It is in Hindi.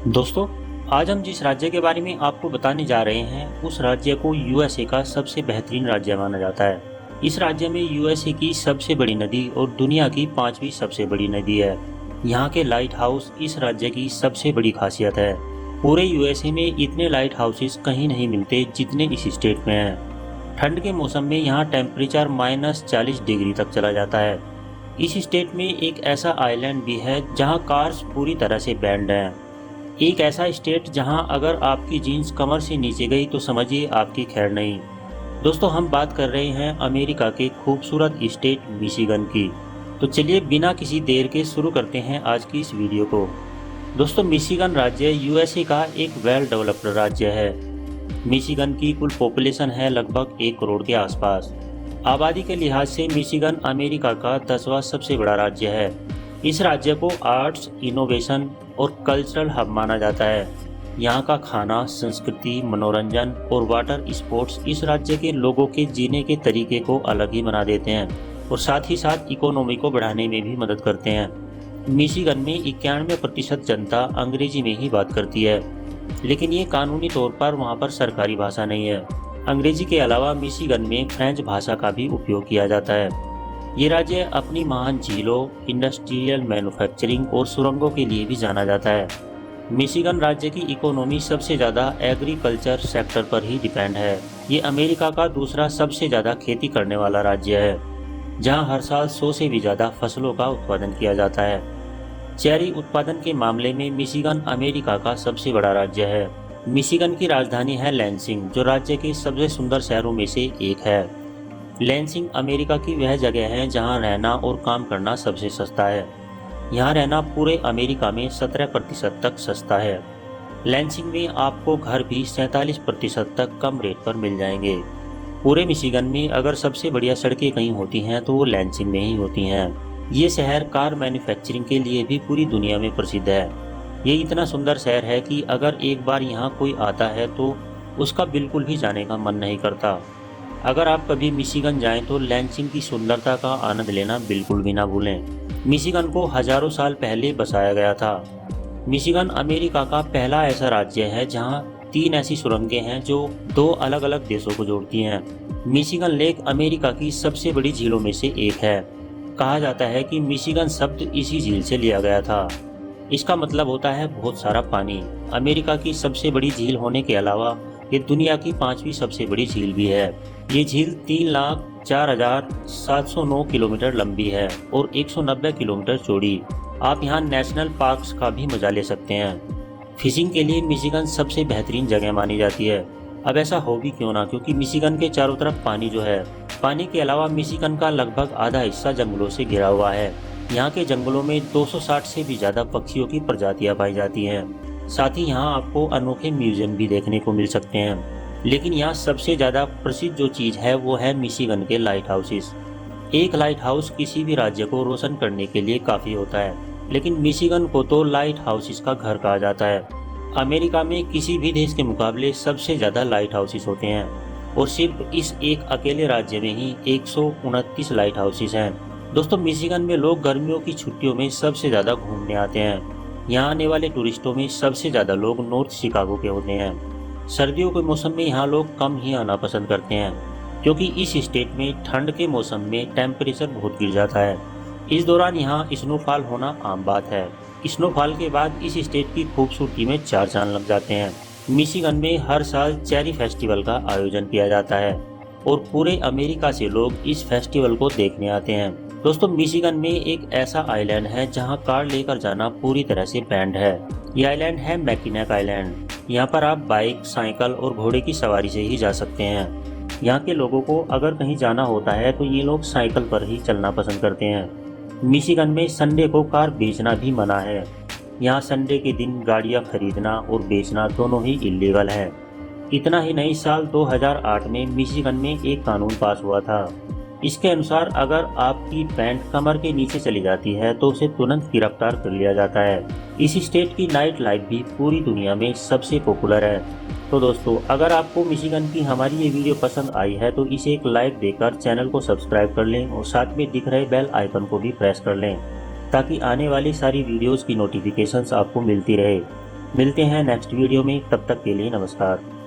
दोस्तों, आज हम जिस राज्य के बारे में आपको बताने जा रहे हैं, उस राज्य को यूएसए का सबसे बेहतरीन राज्य माना जाता है। इस राज्य में यूएसए की सबसे बड़ी नदी और दुनिया की 5वीं सबसे बड़ी नदी है। यहाँ के लाइट हाउस इस राज्य की सबसे बड़ी खासियत है। पूरे यूएसए में इतने लाइट हाउसेस कहीं नहीं मिलते जितने इस स्टेट में हैं। ठंड के मौसम में यहाँ टेम्परेचर -40 डिग्री तक चला जाता है। इस स्टेट में एक ऐसा आइलैंड भी है जहाँ कार्स पूरी तरह से बैंड हैं। एक ऐसा स्टेट जहां अगर आपकी जीन्स कमर से नीचे गई तो समझिए आपकी खैर नहीं। दोस्तों, हम बात कर रहे हैं अमेरिका के खूबसूरत स्टेट मिशिगन की। तो चलिए बिना किसी देर के शुरू करते हैं आज की इस वीडियो को। दोस्तों, मिशिगन राज्य यूएसए का एक वेल डेवलप्ड राज्य है। मिशिगन की कुल पॉपुलेशन है लगभग 1 करोड़ के आसपास। आबादी के लिहाज से मिशिगन अमेरिका का 10वां सबसे बड़ा राज्य है। इस राज्य को आर्ट्स, इनोवेशन और कल्चरल हब माना जाता है। यहाँ का खाना, संस्कृति, मनोरंजन और वाटर स्पोर्ट्स इस राज्य के लोगों के जीने के तरीके को अलग ही बना देते हैं और साथ ही साथ इकोनॉमी को बढ़ाने में भी मदद करते हैं। मिशिगन में 91% जनता अंग्रेजी में ही बात करती है, लेकिन ये कानूनी तौर पर वहाँ पर सरकारी भाषा नहीं है। अंग्रेजी के अलावा मिशिगन में फ्रेंच भाषा का भी उपयोग किया जाता है। ये राज्य अपनी महान झीलों, इंडस्ट्रियल मैन्युफैक्चरिंग और सुरंगों के लिए भी जाना जाता है। मिशिगन राज्य की इकोनॉमी सबसे ज़्यादा एग्रीकल्चर सेक्टर पर ही डिपेंड है। ये अमेरिका का दूसरा सबसे ज़्यादा खेती करने वाला राज्य है, जहां हर साल 100 से भी ज़्यादा फसलों का उत्पादन किया जाता है। चेरी उत्पादन के मामले में मिशिगन अमेरिका का सबसे बड़ा राज्य है। मिशिगन की राजधानी है लैंसिंग, जो राज्य के सबसे सुंदर शहरों में से एक है। लैंसिंग अमेरिका की वह जगह है जहां रहना और काम करना सबसे सस्ता है। यहां रहना पूरे अमेरिका में 17% तक सस्ता है। लैंसिंग में आपको घर भी 47% तक कम रेट पर मिल जाएंगे। पूरे मिशिगन में अगर सबसे बढ़िया सड़कें कहीं होती हैं तो वो लैंसिंग में ही होती हैं। ये शहर कार मैन्युफैक्चरिंग के लिए भी पूरी दुनिया में प्रसिद्ध है। ये इतना सुंदर शहर है कि अगर एक बार यहाँ कोई आता है तो उसका बिल्कुल भी जाने का मन नहीं करता। अगर आप कभी मिशिगन जाएं तो लैंसिंग की सुंदरता का आनंद लेना बिल्कुल भी ना भूलें। मिशिगन को हजारों साल पहले बसाया गया था। मिशिगन अमेरिका का पहला ऐसा राज्य है जहां 3 ऐसी सुरंगें हैं जो 2 अलग अलग देशों को जोड़ती हैं। मिशिगन लेक अमेरिका की सबसे बड़ी झीलों में से एक है। कहा जाता है कि मिशिगन शब्द इसी झील से लिया गया था। इसका मतलब होता है बहुत सारा पानी। अमेरिका की सबसे बड़ी झील होने के अलावा ये दुनिया की 5वीं सबसे बड़ी झील भी है। ये झील 3,04,709 किलोमीटर लंबी है और 190 किलोमीटर चौड़ी। आप यहाँ नेशनल पार्क्स का भी मजा ले सकते हैं। फिशिंग के लिए मिशिगन सबसे बेहतरीन जगह मानी जाती है। अब ऐसा हो भी क्यों ना, क्योंकि मिशिगन के चारों तरफ पानी जो है, पानी के अलावा मिशिगन का लगभग आधा हिस्सा जंगलों से घिरा हुआ है। यहाँ के जंगलों में 260 से भी ज़्यादा पक्षियों की प्रजातियाँ पाई जाती हैं। साथ ही यहाँ आपको अनोखे म्यूजियम भी देखने को मिल सकते हैं। लेकिन यहाँ सबसे ज़्यादा प्रसिद्ध जो चीज़ है वो है मिशिगन के लाइट हाउसेस। एक लाइट हाउस किसी भी राज्य को रोशन करने के लिए काफ़ी होता है, लेकिन मिशिगन को तो लाइट हाउसेस का घर कहा जाता है। अमेरिका में किसी भी देश के मुकाबले सबसे ज़्यादा लाइट हाउसेस होते हैं और सिर्फ इस एक अकेले राज्य में ही 129 लाइट हाउसेस हैं। दोस्तों, मिशिगन में लोग गर्मियों की छुट्टियों में सबसे ज़्यादा घूमने आते हैं। यहाँ आने वाले टूरिस्टों में सबसे ज़्यादा लोग नॉर्थ शिकागो के होते हैं। सर्दियों के मौसम में यहाँ लोग कम ही आना पसंद करते हैं, क्योंकि इस स्टेट में ठंड के मौसम में टेम्परेचर बहुत गिर जाता है। इस दौरान यहाँ स्नोफॉल होना आम बात है। स्नोफॉल के बाद इस स्टेट की खूबसूरती में 4 चांद लग जाते हैं। मिशिगन में हर साल चेरी फेस्टिवल का आयोजन किया जाता है और पूरे अमेरिका से लोग इस फेस्टिवल को देखने आते हैं। दोस्तों, मिशिगन में एक ऐसा आइलैंड है जहां कार लेकर जाना पूरी तरह से बैंड है। ये आइलैंड है मैकिनेक आइलैंड। यहाँ पर आप बाइक, साइकिल और घोड़े की सवारी से ही जा सकते हैं। यहाँ के लोगों को अगर कहीं जाना होता है तो ये लोग साइकिल पर ही चलना पसंद करते हैं। मिशिगन में संडे को कार बेचना भी मना है। यहाँ संडे के दिन गाड़ियाँ खरीदना और बेचना दोनों ही इल्लीगल है। इतना ही नहीं, साल 2008 में मिशिगन में एक कानून पास हुआ था। इसके अनुसार अगर आपकी पैंट कमर के नीचे चली जाती है तो उसे तुरंत गिरफ्तार कर लिया जाता है। इस स्टेट की नाइट लाइफ भी पूरी दुनिया में सबसे पॉपुलर है। तो दोस्तों, अगर आपको मिशिगन की हमारी ये वीडियो पसंद आई है तो इसे एक लाइक देकर चैनल को सब्सक्राइब कर लें और साथ में दिख रहे बेल आइकन को भी प्रेस कर लें, ताकि आने वाली सारी वीडियोस की नोटिफिकेशंस आपको मिलती रहे। मिलते हैं नेक्स्ट वीडियो में, तब तक के लिए नमस्कार।